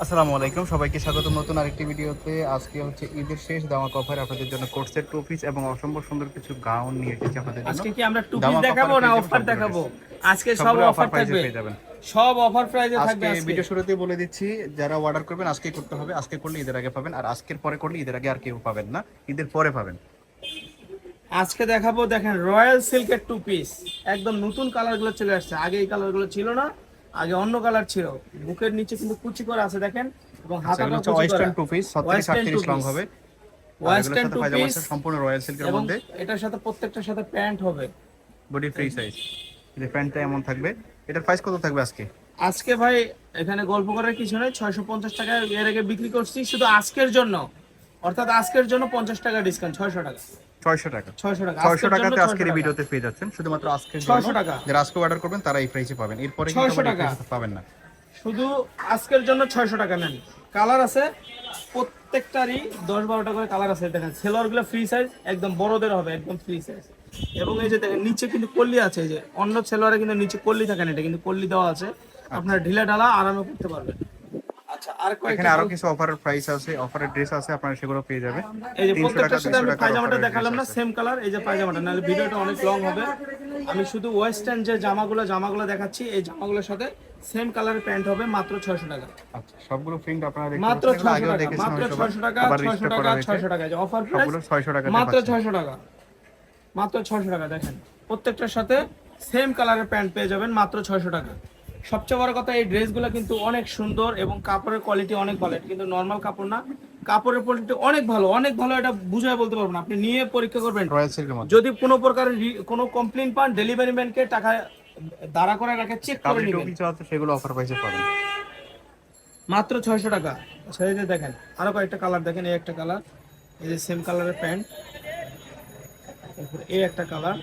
আসসালামু আলাইকুম, সবাইকে স্বাগত নতুন আরেকটি ভিডিওতে। আজকে হচ্ছে ঈদের শেষ দামাক অফার আপনাদের জন্য কোর্সের টু পিস এবং অসম্ভব সুন্দর কিছু গাউন নিয়ে এসেছি আপনাদের জন্য। আজকে কি আমরা টু পিস দামাক দেখাবো অফারে না পেয়ে যাবেন অফার সবগুলো দেখাবো? ড্রেস, আজকে সব সবগুলো অফার প্রাইসে থাকবে, পেয়ে যাবেন। সব অফার প্রাইসে থাকবে। আজকে আজকে ভিডিও শুরুতে বলে দিচ্ছি, যারা অর্ডার করবেন আজকেই করতে হবে। আজকে করলে ঈদের আগে পাবেন, আর আজকের পরে করলে ঈদের আগে আর কেউ পাবেন না, ঈদের পরে পাবেন। আজকে দেখাবো, দেখেন রয়্যাল সিল্কের টু পিস, একদম নতুন কালার গুলো চলে আসছে। আগে এই কালার গুলো ছিল না, আগে অন্য কালার ছিল। বুকের নিচে কিন্তু কুচি করা আছে দেখেন, এবং হাতাটা কুচি করা। ওয়েস্টার্ন টু পিস 37 লং হবে, ওয়েস্টার্ন টু পিস সম্পূর্ণ রয়্যাল সিল্কের এবং মধ্যে। এটার সাথে প্রত্যেকটার সাথে প্যান্ট হবে, বডি ফ্রি সাইজ। এই প্যান্টটা এমন থাকবে। এটার প্রাইস কত থাকবে আজকে? আজকে ভাই এখানে গল্প করার কিছু নেই, 650 টাকা এর আগে বিক্রি করছি শুধু আজকের জন্য, অর্থাৎ আজকের জন্য 50 টাকা ডিসকাউন্ট, 600 টাকা। 600 টাকা। 600 টাকা 600 টাকাতে আজকের এই ভিডিওতে পেয়ে যাচ্ছেন, শুধুমাত্র আজকের জন্য। 600 টাকা। যারা আজকে অর্ডার করবেন তারা এই প্রাইসে পাবেন, এরপরে 600 টাকা পাবেন না। শুধু আজকের জন্য 600 টাকা নেন। কালার আছে প্রত্যেকটারই 10-12টা করে কালার আছে। দেখেন সেলোয়ার গুলো ফ্রি সাইজ, একদম বড়দের হবে, একদম ফ্রি সাইজ। এবং এই যে দেখেন নিচে কিন্তু কল্লি আছে, এই যে অন্য সেলোয়ারে কিন্তু নিচে কল্লি থাকে না, এটা কিন্তু কল্লি দেওয়া আছে, আপনার ঢিলা ঢালা আরামে করতে পারবেন। আচ্ছা, আর এখানে কয়েকটা আরো কিছু অফারের প্রাইস আছে, অফারের ড্রেস আছে, আপনারা সেগুলো পেয়ে যাবেন। এই যে 300 টাকা প্রত্যেকটার সাথে 200 আমি টাকা পায়জামাটা দেখালাম না, সেম কালার। এই যে পায়জামাটা, নাহলে ভিডিওটা অনেক লং হবে। আমি শুধু ওয়েস্টার্ন যে জামাগুলো দেখাচ্ছি, এই জামাগুলোর সাথে সেম কালারের প্যান্ট হবে, মাত্র 600 টাকা। আচ্ছা, সবগুলো প্রিন্ট আপনারা দেখতে মাত্র পাচ্ছেন, 600 আগেও টাকা, দেখেছেন মাত্র হয়তোবা। 600 টাকা, আবার 600 রিস্টোর টাকা, করা হয়েছে। 600 টাকা। যে অফার প্রাইস সবগুলো 600 টাকাতে মাত্র পাচ্ছেন। 600 টাকা, মাত্র 600 টাকা। দেখেন প্রত্যেকটার সাথে সেম কালারের প্যান্ট পেয়ে যাবেন মাত্র 600 টাকা। সবচেয়ে বড় কথা, এই ড্রেসগুলো কিন্তু অনেক সুন্দর এবং কাপড়ের কোয়ালিটি অনেক ভালো। এটা কিন্তু নরমাল কাপড় না, কাপড়ের কোয়ালিটি অনেক ভালো, অনেক ভালো। এটা বুঝায় বলতে পারবো না, আপনি নিয়ে পরীক্ষা করবেন। রয়্যাল সিল্কের মধ্যে যদি কোনো প্রকারের কোনো কমপ্লেইন পান, ডেলিভারি ম্যানকে টাকা দাঁড়া করে রাখে, চেক করে কাবলি নেবেন। টুপি আছে, সেগুলো অফার প্রাইসে পাবেন মাত্র 600 টাকা। আচ্ছা, এই যে দেখেন আরো কয়েকটা কালার দেখেন। এই একটা কালার, এই যে সেম কালারের প্যান্ট, তারপরে এই একটা কালার,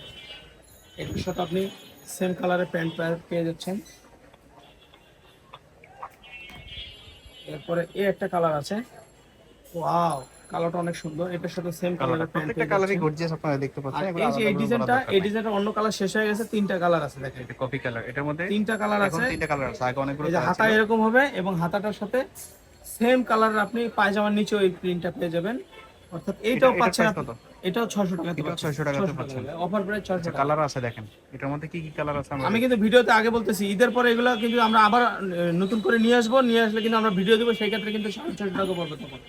এটার সাথে আপনি সেম কালারের প্যান্ট পেয়ে যাচ্ছেন। এরপরে এই একটা কালার আছে, ওয়াও, কালারটা অনেক সুন্দর। এটার সাথে সেম কালারের প্যান্ট প্রত্যেকটা পেয়ে কালারই যাচ্ছেন। গর্জিয়াস, আপনারা দেখতে পাচ্ছেন। আর এগুলো এই যে এই ডিজাইনটা, এই ডিজাইনটা অন্য কালার শেষ হয়ে গেছে, তিনটা কালার আছে দেখেন। এটা কপি কালার, এটার মধ্যে তিনটা কালার এখন আছে। তিনটা কালার আছে, আগে অনেকগুলো এই যে কালার হাতা ছিল। এরকম হবে, এবং হাতাটার সাথে সেম কালারের আপনি পায়জামার নিচে ওই প্রিন্টটা পেয়ে যাবেন। অর্থাৎ এইটাও পাচ্ছেন আপনি, এটাও 600 টাকাতে এটাও পাচ্ছেন। 600 টাকাতে পাচ্ছেন। অফার প্রাইস 600 টাকা। কালার আছে দেখেন, এটার মধ্যে কি কি কালার আছে আমরা আমি কিন্তু ভিডিওতে আগে বলতেছি, ঈদের পরে এগুলো কিন্তু আমরা আবার নতুন করে নিয়ে আসবো, নিয়ে আসলে কিন্তু আমরা ভিডিও দেবো, সেই ক্ষেত্রে কিন্তু 650 টাকা পড়বে তখন।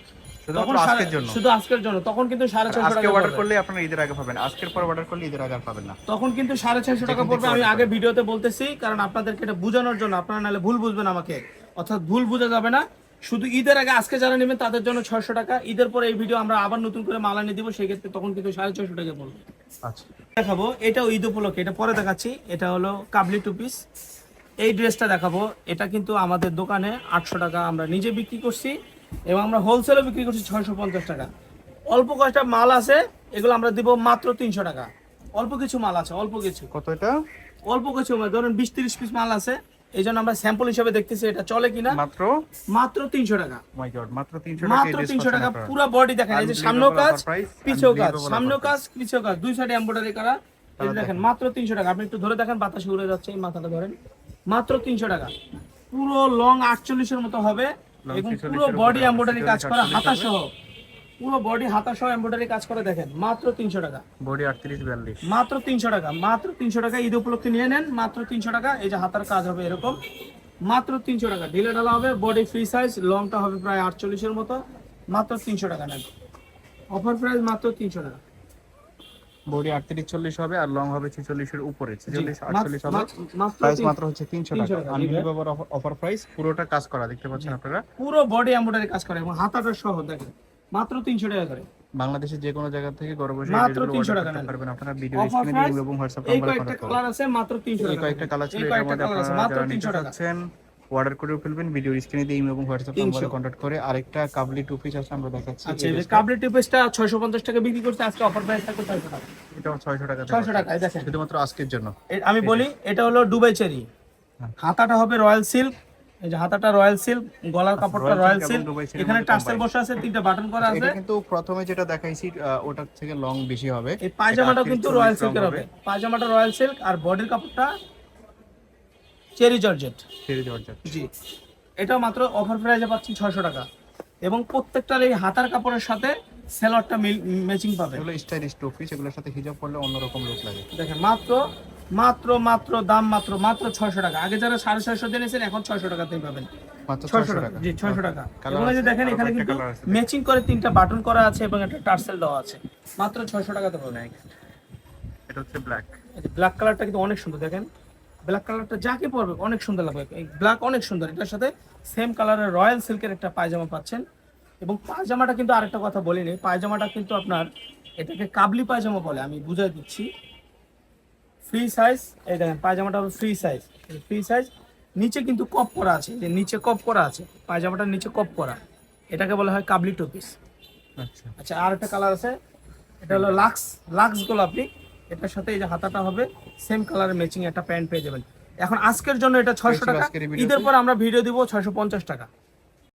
শুধুমাত্র আজকের জন্য, শুধু আজকের জন্য, তখন কিন্তু 650 আজকে টাকা অর্ডার পড়বে। করলে আপনারা ঈদের আগে পাবেন, আজকের পর অর্ডার করলে ঈদের আগে আর পাবেন না। তখন কিন্তু 650 টাকা যেখান থেকে পড়বে। আমি order আগে ভিডিওতে বলতেছি, কারণ আপনাদেরকে এটা বোঝানোর জন্য, আপনারা নাহলে ভুল বুঝবেন আমাকে, অর্থাৎ ভুল বোঝা যাবে না। শুধু ঈদের আগে আজকে যারা নেবেন তাদের জন্য 600 টাকা। ঈদের পরে এই ভিডিও আমরা আবার নতুন করে মাল এনে দিব, সেই ক্ষেত্রে তখন কিন্তু 650 টাকা পড়বে। আচ্ছা, দেখাবো, এটাও ঈদ উপলক্ষে, এটা পরে দেখাচ্ছি। এটা হলো কাবলি টু পিস। এই ড্রেসটা দেখাবো, এটা কিন্তু আমাদের দোকানে 800 টাকা আমরা নিজে বিক্রি করছি, এবং আমরা হোলসেলও বিক্রি করছি 650 টাকা। অল্প কয়েকটা মাল আছে, এগুলো আমরা দিব মাত্র 300 টাকা। অল্প কিছু মাল আছে, অল্প কিছু, কত এটা? অল্প কিছু মাল, ধরেন 20-30 পিস মাল আছে। এই জন্য আমরা স্যাম্পল হিসেবে দেখতেছি এটা চলে কিনা। মাত্র মাত্র 300 টাকা, মাই গড, মাত্র 300 টাকা। মাত্র 300 টাকা। পুরো বডি দেখেন, এই যে সামনেও কাজ, পিছেও কাজ, সামনেও কাজ, পিছেও কাজ, দুই সাইডে এমব্রয়ডারি করা। এই যে দেখেন মাত্র 300 টাকা। আপনি একটু ধরে দেখেন, বাতাসে উড়ে যাচ্ছে, এই মাথাটা ধরেন। মাত্র 300 টাকা, পুরো লং 48 এর মতো হবে, এবং পুরো বডি এমব্রয়ডারি কাজ করা, হাতা সহ, পুরো বডি হাতা সহ এমব্রয়ডারি কাজ করে। দেখেন মাত্র 300 টাকা, বডি 38-42, মাত্র 300 টাকা, মাত্র 300 টাকা। ঈদ উপলক্ষে নিয়ে নেন, মাত্র 300 টাকা। এই যে হাতার কাজ হবে এরকম, মাত্র 300 টাকা। ঢিলে ঢালা হবে, বডি ফ্রি সাইজ, লংটা হবে প্রায় 48 এর মতো, মাত্র 300 টাকা নেন। অফার প্রাইস মাত্র 300 টাকা। বডি 38-40 হবে, আর লং হবে 46 এর উপরে, 46-48 হবে। মাত্র প্রাইস মাত্র হচ্ছে 300 টাকা। 300 টাকা। আনবিলিভেবল অফার প্রাইস, পুরোটা কাজ করা, দেখতে পাচ্ছেন আপনারা। পুরো বডি এমব্রয়ডারি কাজ করে, এবং হাতাটা সহ দেখেন, মাত্র 300 টাকা করে। বাংলাদেশের যে কোনো জায়গা থেকে ঘরে বসে মাত্র এগুলো 300 অর্ডার টাকা করতে নেন। পারবেন। আপনারা ভিডিও অফার স্ক্রিনে প্রাইস, দিয়ে এবং হোয়াটসঅ্যাপ এই নম্বরে কয়েকটা কন্টাক্ট করুন। কালার আছে, মাত্র 300 এই টাকা। কয়েকটা কালার ছিল, এই এর কয়েকটা মধ্যে কালার আছে, আপনারা মাত্র যারা নিতে 300 টাকা। চাচ্ছেন অর্ডার করে ফেলবেন, ভিডিও স্ক্রিনে দিয়ে এবং হোয়াটসঅ্যাপ নম্বরে কন্টাক্ট করে। আরেকটা কাবলি টু পিস আছে, আমরা দেখাচ্ছি। আচ্ছা, এই কাবলি টু পিসটা 650 টাকা বিক্রি করতে, আজকে অফার প্রাইস থাকবে 600 টাকা। এটাও 600 টাকা, 600 টাকা। এই দেখেন, শুধুমাত্র আজকের জন্য। আমি বলি, এটা হলো দুবাই চেরি। হাতাটা হবে রয়্যাল সিল্ক, এই যে হাতাটা রয়্যাল সিল্ক, গলার কাপড়টা রয়্যাল সিল্ক, এখানে টার্সেল বসা আছে, 3টা বাটন করা আছে। এটা কিন্তু প্রথমে যেটা দেখাইছি ওটার থেকে লং বেশি হবে। এই পায়জামাটা কিন্তু রয়্যাল সিল্কের হবে, পায়জামাটা রয়্যাল সিল্ক, আর বডির কাপড়টা চেরি জর্জেট। চেরি জর্জেট, জি, এটাও মাত্র অফার প্রাইসে পাচ্ছি 600 টাকা। এবং প্রত্যেকটার এই হাতার কাপড়ের সাথে সেলরটা ম্যাচিং পাবে। এগুলো স্টাইলিশ টু পিস, এগুলোর সাথে হিজাব পরলে অন্যরকম লুক লাগে। দেখেন মাত্র মাত্র মাত্র দাম মাত্র মাত্র 600 টাকা। আগে যারা 650 দিয়েছেন এখন 600 টাকাতেই পাবেন। মাত্র 600 টাকা, জি 600 টাকা। এবং এই যে দেখেন এখানে কিন্তু ম্যাচিং করে 3টা বাটন করা আছে এবং একটা টার্সেল দেওয়া আছে। মাত্র 600 টাকাতে পাবেন। এটা হচ্ছে ব্ল্যাক। এই যে ব্ল্যাক কালারটা কিন্তু অনেক সুন্দর, দেখেন ব্ল্যাক কালারটা যাকে পরবে অনেক সুন্দর লাগবে। এই ব্ল্যাক অনেক সুন্দর। এটার সাথে সেম কালারের রয়্যাল সিল্কের একটা পায়জামা পাচ্ছেন। এবং পায়জামাটা কিন্তু আরেকটা কথা বলিনি, পায়জামাটা কিন্তু আপনার এটাকে কাবলি পায়জামা বলে, আমি বুঝাই দিচ্ছি। ফ্রি সাইজ, এই দেখেন পায়জামাটা হলো ফ্রি সাইজ, ফ্রি সাইজ। নিচে কিন্তু কপ করা আছে, যে নিচে কপ করা আছে, পায়জামাটার নিচে কপ করা, এটাকে বলা হয় কাবলি টু পিস। আচ্ছা আচ্ছা, আর একটা কালার আছে, এটা হলো লাক্স, লাক্স গোলাপি। এটার সাথে এই যে হাতাটা হবে সেম কালারের ম্যাচিং একটা প্যান্ট পেয়ে যাবেন। এখন আজকের জন্য এটা 600 টাকা, ঈদের পর আমরা ভিডিও দিব 650 টাকা।